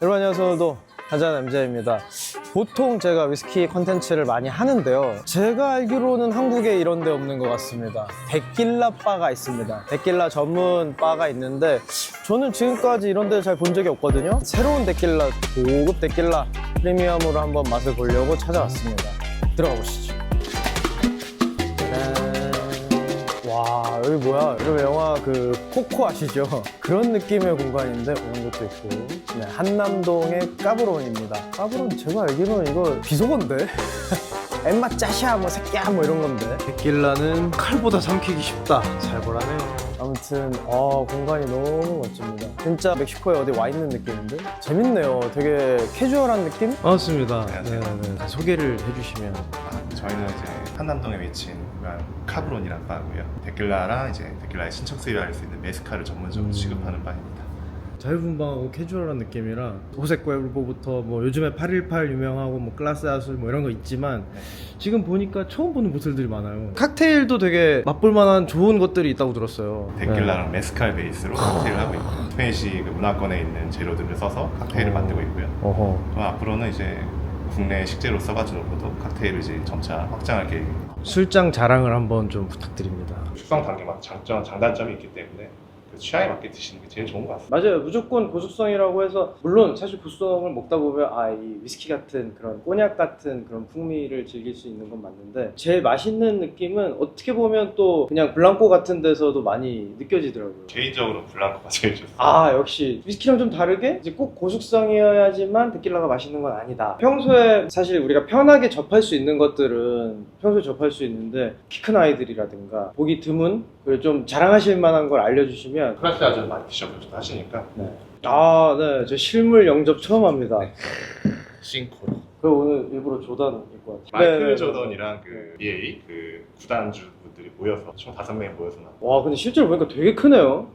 여러분 안녕하세요. 오늘도 한잔 MJ입니다. 보통 제가 위스키 컨텐츠를 많이 하는데요, 제가 알기로는 한국에 이런 데 없는 것 같습니다. 데킬라 바가 있습니다. 데킬라 전문 바가 있는데 저는 지금까지 이런 데 잘 본 적이 없거든요. 새로운 데킬라, 고급 데킬라 프리미엄으로 한번 맛을 보려고 찾아왔습니다. 들어가 보시죠. 와, 여기 뭐야? 여러분 영화 그 코코 아시죠? 그런 느낌의 공간인데 그런 것도 있고. 네, 한남동의 까브론입니다. 까브론 제가 알기로는 이거 비속어인데? 엠마 짜샤 뭐 새끼야 뭐 이런 건데. 데킬라는 칼보다 삼키기 쉽다. 잘 보라네요. 아무튼 공간이 너무 멋집니다. 진짜 멕시코에 어디 와 있는 느낌인데? 재밌네요. 되게 캐주얼한 느낌? 맞습니다. 네네. 소개를 해주시면. 저희는 이제 한남동에 위치한 카브론이라는 바고요. 데킬라랑 이제 데킬라의 신척 수입을 할 수 있는 메스칼을 전문적으로 취급하는 바입니다. 자유분방하고 캐주얼한 느낌이라 호색 კვ에르보부터 뭐 요즘에 818 유명하고 뭐 클라스 아술 뭐 이런 거 있지만 지금 보니까 처음 보는 보틀들이 많아요. 칵테일도 되게 맛볼 만한 좋은 것들이 있다고 들었어요. 데킬라랑 메스칼 베이스로 칵테일을 하고 있고요. 스페니시 그 문화권에 있는 재료들을 써서 칵테일을 만들고 있고요. 어허. 앞으로는 이제 국내 식재료 써가지고도 칵테일을 이제 점차 확장할 계획입니다. 술장 자랑을 한번 좀 부탁드립니다. 숙성 단계마다 장단점이 있기 때문에 그 취향에 맞게 드시는 게 제일 좋은 것 같습니다. 맞아요. 무조건 고숙성이라고 해서, 물론 사실 고숙성을 먹다 보면 이 위스키 같은 그런 꼬냑 같은 그런 풍미를 즐길 수 있는 건 맞는데, 제일 맛있는 느낌은 어떻게 보면 또 그냥 블랑코 같은 데서도 많이 느껴지더라고요. 개인적으로 블랑코가 제일 좋습니다. 역시 위스키랑 좀 다르게 이제 꼭 고숙성이어야지만 데킬라가 맛있는 건 아니다. 평소에 사실 우리가 편하게 접할 수 있는 것들은 평소에 접할 수 있는데, 키 큰 아이들이라든가 보기 드문, 그리고 좀 자랑하실 만한 걸 알려주시면. 클래스 아주 많이 드셔보시고 하시니까 네. 네. 저 실물 영접 처음 합니다. 싱코로 그리고 오늘 일부러 조던 입고 왔죠. 마이클 조던이랑 그 EA 그 구단주분들이 모여서 총 5명이 모여서 나온. 와, 근데 실제로 보니까 되게 크네요.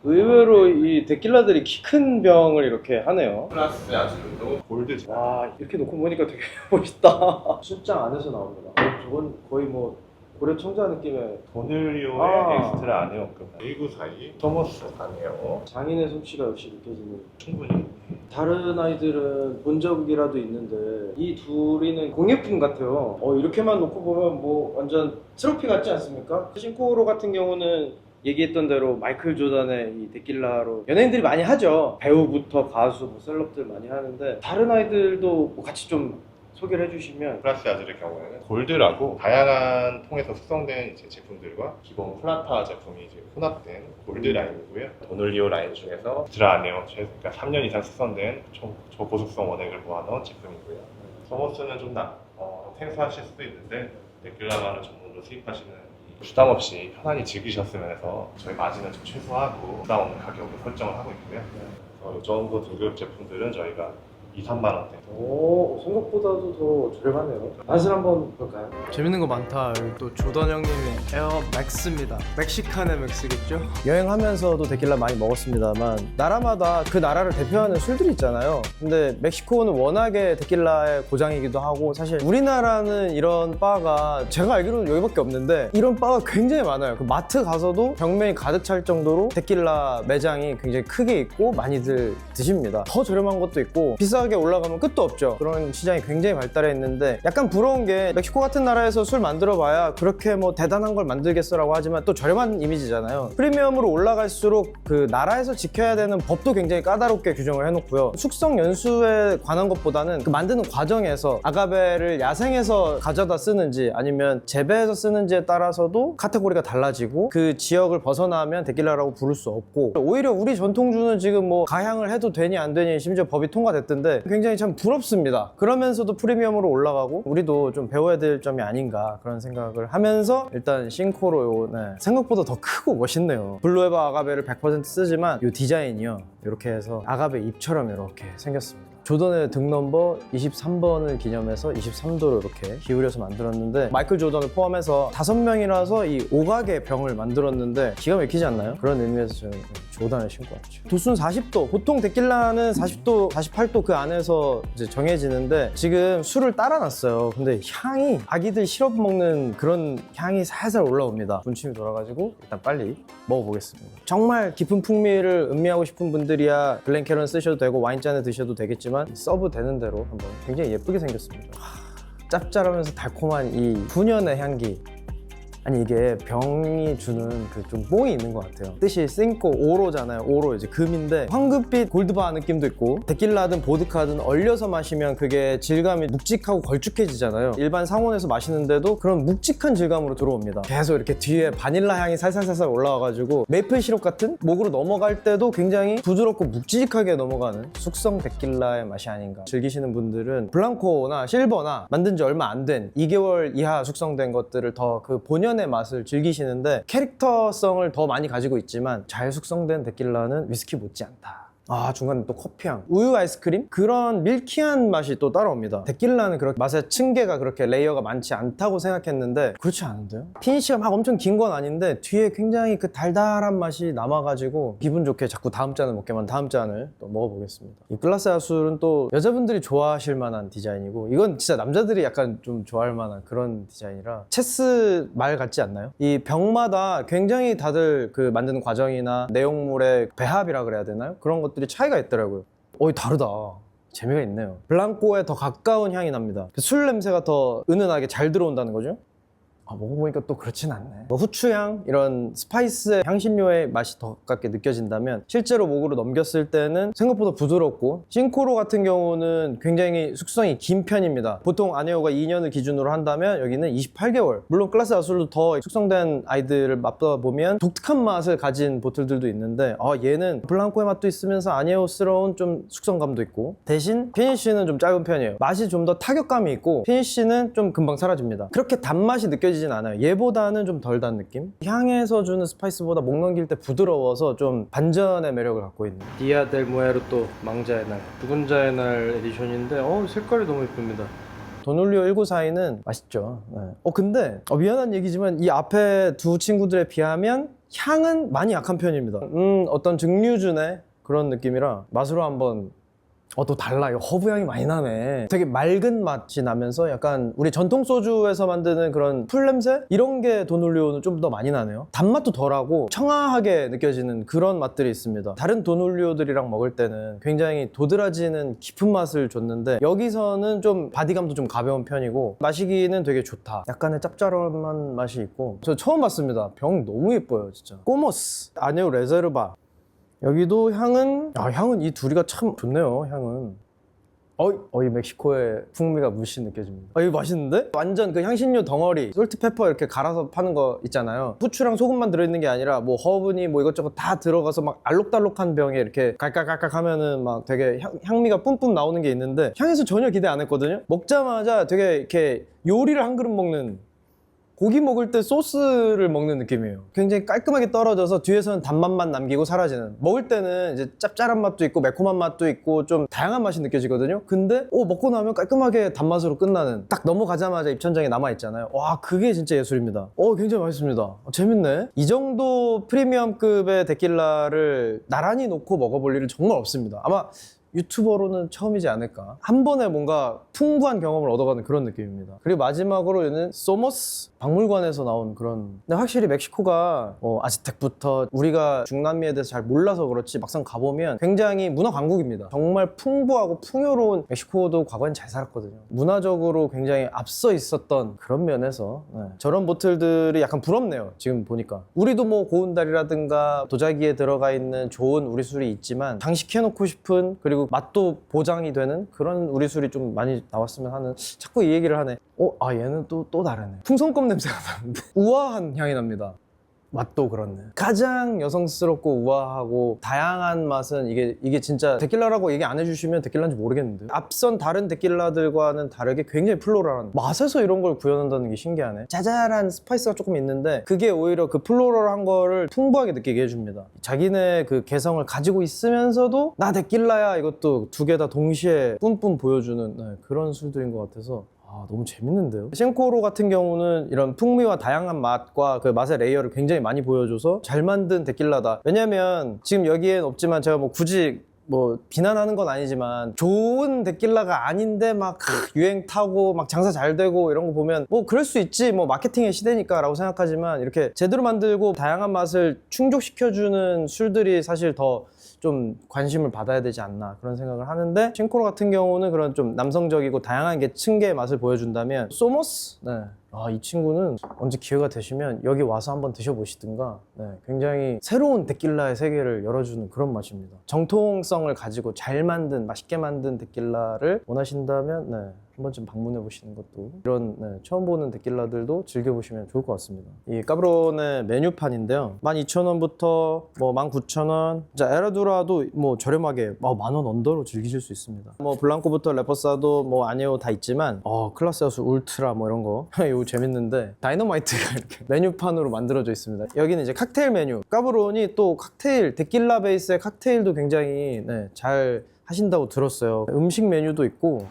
의외로 이 데킬라들이 키 큰 병을 이렇게 하네요. 클래스 아주도 골드. 와, 이렇게 놓고 보니까 되게 멋있다. 술장 안에서 나옵니다. 저건 거의 뭐 고려 청자 느낌의 도늘리오의 엑스트라 아네오급 1942 토머스 아네오 장인의 솜씨가 역시 느껴지는. 충분히. 다른 아이들은 본 적이라도 있는데 이 둘이는 공예품 같아요. 이렇게만 놓고 보면 뭐 완전 트로피 같지 않습니까? 싱코로 같은 경우는 얘기했던 대로 마이클 조던의 이 데킬라로 연예인들이 많이 하죠. 배우부터 가수, 뭐 셀럽들 많이 하는데, 다른 아이들도 뭐 같이 좀 소개를 해주시면. 플라스 아즈의 경우에는 골드라고 다양한 통에서 숙성된 이제 제품들과 기본 플라타 제품이 이제 혼합된 골드 라인이고요. 도놀리오 라인 중에서 엑스트라 아네오, 그러니까 3년 이상 숙성된 초고숙성 원액을 모아놓은 제품이고요. 소모스는 좀 생소하실 수도 있는데 데킬라만을 전문으로 수입하시는 부담 없이 편안히 즐기셨으면 해서 저희 마진은 좀 최소화하고 부담 없는 가격으로 설정을 하고 있고요. 이 정도 등급 제품들은 저희가 2-3만 원대. 생각보다도 더 저렴하네요. 맛을 한번 볼까요? 재밌는 거 많다. 여기 또 조던 형님이 에어 맥스입니다. 멕시칸의 맥스겠죠? 여행하면서도 데킬라 많이 먹었습니다만, 나라마다 그 나라를 대표하는 술들이 있잖아요. 근데 멕시코는 워낙에 데킬라의 고장이기도 하고, 사실 우리나라는 이런 바가 제가 알기로는 여기밖에 없는데, 이런 바가 굉장히 많아요. 그 마트 가서도 벽면이 가득 찰 정도로 데킬라 매장이 굉장히 크게 있고 많이들 드십니다. 더 저렴한 것도 있고 비싸게 올라가면 끝도 없죠. 그런 시장이 굉장히 발달해 있는데, 약간 부러운 게 멕시코 같은 나라에서 술 만들어 봐야 그렇게 뭐 대단한 걸 만들겠어라고 하지만 또 저렴한 이미지잖아요. 프리미엄으로 올라갈수록 그 나라에서 지켜야 되는 법도 굉장히 까다롭게 규정을 해놓고요. 숙성 연수에 관한 것보다는 그 만드는 과정에서 아가베를 야생에서 가져다 쓰는지 아니면 재배해서 쓰는지에 따라서도 카테고리가 달라지고, 그 지역을 벗어나면 데킬라라고 부를 수 없고, 오히려 우리 전통주는 지금 뭐 가향을 해도 되니 안 되니 심지어 법이 통과됐던데 굉장히 참 부럽습니다. 그러면서도 프리미엄으로 올라가고, 우리도 좀 배워야 될 점이 아닌가 그런 생각을 하면서, 일단 싱코로 생각보다 더 크고 멋있네요. 블루에바 아가베를 100% 쓰지만 이 디자인이요, 이렇게 해서 아가베 잎처럼 이렇게 생겼습니다. 조던의 등 넘버 23번을 기념해서 23도로 이렇게 기울여서 만들었는데, 마이클 조던을 포함해서 5명이라서 이 오각의 병을 만들었는데 기가 막히지 않나요? 그런 의미에서 저는 조던을 신고 왔죠. 도수는 40도, 보통 데킬라는 40도, 48도 그 안에서 이제 정해지는데, 지금 술을 따라놨어요. 근데 향이 아기들 시럽 먹는 그런 향이 살살 올라옵니다. 군침이 돌아가지고 일단 빨리 먹어보겠습니다. 정말 깊은 풍미를 음미하고 싶은 분들이 분들이야 글렌캐런 쓰셔도 되고 와인잔에 드셔도 되겠지만 서브 되는 대로 한번 굉장히 예쁘게 생겼습니다. 짭짤하면서 달콤한 이 훈연의 향기. 아니 이게 병이 주는 그 좀 뽕이 있는 것 같아요. 뜻이 싱코 오로잖아요. 오로 이제 금인데 황금빛 골드바 느낌도 있고 데킬라든 보드카든 얼려서 마시면 그게 질감이 묵직하고 걸쭉해지잖아요. 일반 상온에서 마시는데도 그런 묵직한 질감으로 들어옵니다. 계속 이렇게 뒤에 바닐라 향이 살살살살 올라와가지고 메이플 시럽 같은 목으로 넘어갈 때도 굉장히 부드럽고 묵직하게 넘어가는 숙성 데킬라의 맛이 아닌가. 즐기시는 분들은 블랑코나 실버나 만든 지 얼마 안 된 2개월 이하 숙성된 것들을 더 그 본연의 맛을 즐기시는데 캐릭터성을 더 많이 가지고 있지만 잘 숙성된 데킬라는 위스키 못지않다. 아 중간에 또 커피향, 우유 아이스크림? 그런 밀키한 맛이 또 따라옵니다. 데킬라는 그렇게 맛의 층계가 그렇게 레이어가 많지 않다고 생각했는데 그렇지 않은데요? 피니쉬가 막 엄청 긴 건 아닌데 뒤에 굉장히 그 달달한 맛이 남아가지고 기분 좋게 자꾸 다음 잔을 먹게만 다음 잔을 또 먹어보겠습니다. 이 글라스 야술은 또 여자분들이 좋아하실 만한 디자인이고 이건 진짜 남자들이 약간 좀 좋아할 만한 그런 디자인이라 체스 말 같지 않나요? 이 병마다 굉장히 다들 그 만드는 과정이나 내용물의 배합이라 그래야 되나요? 그런 것들이 차이가 있더라고요. 다르다. 재미가 있네요. 블랑코에 더 가까운 향이 납니다. 술 냄새가 더 은은하게 잘 들어온다는 거죠. 먹어보니까 또 그렇진 않네. 후추향, 이런 스파이스의 향신료의 맛이 더 가깝게 느껴진다면 실제로 목으로 넘겼을 때는 생각보다 부드럽고 싱코로 같은 경우는 굉장히 숙성이 긴 편입니다. 보통 아네오가 2년을 기준으로 한다면 여기는 28개월. 물론 클라스 아술도 더 숙성된 아이들을 맛보다 보면 독특한 맛을 가진 보틀들도 있는데 얘는 블랑코의 맛도 있으면서 아네오스러운 좀 숙성감도 있고 대신 피니쉬는 좀 짧은 편이에요. 맛이 좀 더 타격감이 있고 피니쉬는 좀 금방 사라집니다. 그렇게 단맛이 느껴지진 않아요. 얘보다는 좀 덜 단 느낌? 향에서 주는 스파이스보다 목 넘길 때 부드러워서 좀 반전의 매력을 갖고 있는 디아 델 무에르토 망자의 날 죽은 자의 날 에디션인데 색깔이 너무 예쁩니다. 도놀리오 1942는 맛있죠. 네. 근데 미안한 얘기지만 이 앞에 두 친구들에 비하면 향은 많이 약한 편입니다. 어떤 증류주네 그런 느낌이라 맛으로 한번 또 달라요. 허브 향이 많이 나네. 되게 맑은 맛이 나면서 약간 우리 전통 소주에서 만드는 그런 풀 냄새? 이런 게 도놀리오는 좀 더 많이 나네요. 단맛도 덜하고 청아하게 느껴지는 그런 맛들이 있습니다. 다른 도놀리오들이랑 먹을 때는 굉장히 도드라지는 깊은 맛을 줬는데 여기서는 좀 바디감도 좀 가벼운 편이고 마시기는 되게 좋다. 약간의 짭짤한 맛이 있고 저 처음 봤습니다. 병 너무 예뻐요 진짜. 꼬모스 아네오 레제르바. 여기도 향은 이 둘이가 참 좋네요. 향은 이 멕시코의 풍미가 물씬 느껴집니다. 이거 맛있는데? 완전 그 향신료 덩어리 솔트페퍼 이렇게 갈아서 파는 거 있잖아요. 후추랑 소금만 들어있는 게 아니라 뭐 허브니 뭐 이것저것 다 들어가서 막 알록달록한 병에 이렇게 갈깍갈깍 하면은 막 되게 향미가 뿜뿜 나오는 게 있는데 향에서 전혀 기대 안 했거든요. 먹자마자 되게 이렇게 요리를 한 그릇 먹는, 고기 먹을 때 소스를 먹는 느낌이에요. 굉장히 깔끔하게 떨어져서 뒤에서는 단맛만 남기고 사라지는. 먹을 때는 이제 짭짤한 맛도 있고 매콤한 맛도 있고 좀 다양한 맛이 느껴지거든요. 근데 먹고 나면 깔끔하게 단맛으로 끝나는, 딱 넘어가자마자 입천장에 남아있잖아요. 와, 그게 진짜 예술입니다. 굉장히 맛있습니다. 재밌네. 이 정도 프리미엄급의 데킬라를 나란히 놓고 먹어볼 일은 정말 없습니다. 아마 유튜버로는 처음이지 않을까. 한 번에 뭔가 풍부한 경험을 얻어가는 그런 느낌입니다. 그리고 마지막으로 얘는 소모스 박물관에서 나온 그런. 근데 확실히 멕시코가 아즈텍부터 우리가 중남미에 대해서 잘 몰라서 그렇지 막상 가보면 굉장히 문화 강국입니다. 정말 풍부하고 풍요로운. 멕시코도 과거엔 잘 살았거든요. 문화적으로 굉장히 앞서 있었던 그런 면에서 저런 보틀들이 약간 부럽네요. 지금 보니까 우리도 뭐 고운달이라든가 도자기에 들어가 있는 좋은 우리 술이 있지만 장식해놓고 싶은, 그리고 맛도 보장이 되는 그런 우리 술이 좀 많이 나왔으면 하는. 자꾸 이 얘기를 하네. 얘는 또 다르네. 풍선껌 냄새가 나는데 우아한 향이 납니다. 맛도 그렇네. 가장 여성스럽고 우아하고 다양한 맛은 이게 진짜 데킬라라고 얘기 안 해주시면 데킬라인지 모르겠는데, 앞선 다른 데킬라들과는 다르게 굉장히 플로럴한 맛에서 이런 걸 구현한다는 게 신기하네. 자잘한 스파이스가 조금 있는데 그게 오히려 그 플로럴한 거를 풍부하게 느끼게 해줍니다. 자기네 그 개성을 가지고 있으면서도 나 데킬라야 이것도 두 개 다 동시에 뿜뿜 보여주는 그런 술들인 것 같아서 너무 재밌는데요. 싱코로 같은 경우는 이런 풍미와 다양한 맛과 그 맛의 레이어를 굉장히 많이 보여줘서 잘 만든 데킬라다. 왜냐면 지금 여기엔 없지만 제가 뭐 굳이 비난하는 건 아니지만 좋은 데킬라가 아닌데 막 유행 타고 막 장사 잘 되고 이런 거 보면 그럴 수 있지, 마케팅의 시대니까 라고 생각하지만, 이렇게 제대로 만들고 다양한 맛을 충족시켜주는 술들이 사실 더 좀 관심을 받아야 되지 않나 그런 생각을 하는데, 싱코로 같은 경우는 그런 좀 남성적이고 다양한 계층계의 맛을 보여준다면 소모스? 네. 이 친구는 언제 기회가 되시면 여기 와서 한번 드셔보시든가. 네, 굉장히 새로운 데킬라의 세계를 열어주는 그런 맛입니다. 정통성을 가지고 잘 만든, 맛있게 만든 데킬라를 원하신다면 네, 한 번쯤 방문해 보시는 것도, 이런 처음 보는 데킬라들도 즐겨보시면 좋을 것 같습니다. 이 까브론의 메뉴판인데요, 12,000원부터 뭐 19,000원, 진짜 에라두라도 뭐 저렴하게 10,000원 언더로 즐기실 수 있습니다. 뭐 블랑코부터 레포사도 뭐 아니오 다 있지만 클라스하우스 울트라 뭐 이런 거 이거 재밌는데, 다이너마이트가 이렇게 메뉴판으로 만들어져 있습니다. 여기는 이제 칵테일 메뉴, 까브론이 또 칵테일, 데킬라 베이스의 칵테일도 굉장히 잘 하신다고 들었어요. 음식 메뉴도 있고,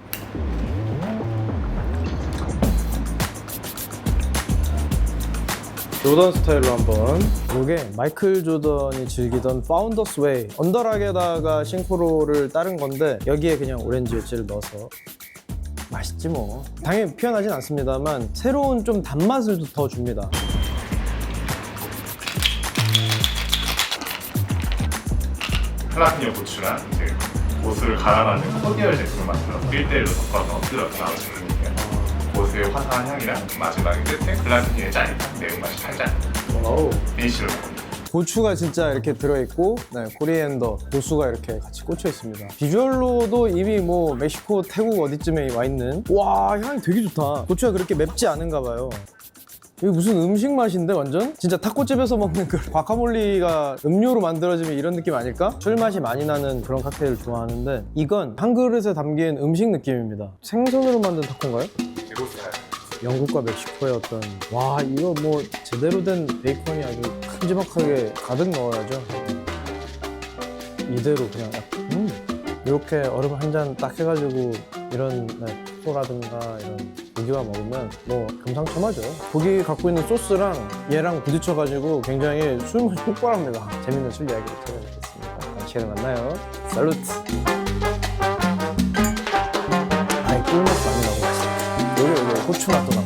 조던 스타일로 한번. 이게 마이클 조던이 즐기던 파운더스 웨이, 언더락에다가 싱크로를 따른 건데 여기에 그냥 오렌지 웨지를 넣어서 맛있지 뭐. 당연히 표현하진 않습니다만 새로운 좀 단맛을 더 줍니다. 할라피뇨 고추랑 이제 고수를 갈아 만든 코디얼 제품을 만들어서 1대1로 섞어서 뜯어서 나온 제품이에요. 고수의 화사한 향이랑 마지막에 끝에 할라피뇨의 짜릿한 매운맛이 살짝 피니쉬를 먹습니다. 고추가 진짜 이렇게 들어있고, 코리앤더, 고수가 이렇게 같이 꽂혀 있습니다. 비주얼로도 이미 뭐 멕시코, 태국 어디쯤에 와 있는, 와, 향이 되게 좋다. 고추가 그렇게 맵지 않은가 봐요. 이게 무슨 음식 맛인데 완전? 진짜 타코집에서 먹는 그 과카몰리가 음료로 만들어지면 이런 느낌 아닐까? 술 맛이 많이 나는 그런 칵테일을 좋아하는데, 이건 한 그릇에 담긴 음식 느낌입니다. 생선으로 만든 타코인가요? 영국과 멕시코의 어떤, 와, 이거 뭐 제대로 된 베이컨이 아주 큼지막하게 가득 넣어야죠. 이대로 그냥 이렇게 얼음 한 잔 딱 해가지고 이런 토라든가 이런 고기와 먹으면 뭐 금상첨화죠. 고기 갖고 있는 소스랑 얘랑 부딪혀가지고 굉장히 술맛이 폭발합니다. 재밌는 술 이야기를 찾아뵙겠습니다. 다음 시간에 만나요. 살루트. 꿀맛 많이 나고 맛있다. 여기 고추 맛도 나고.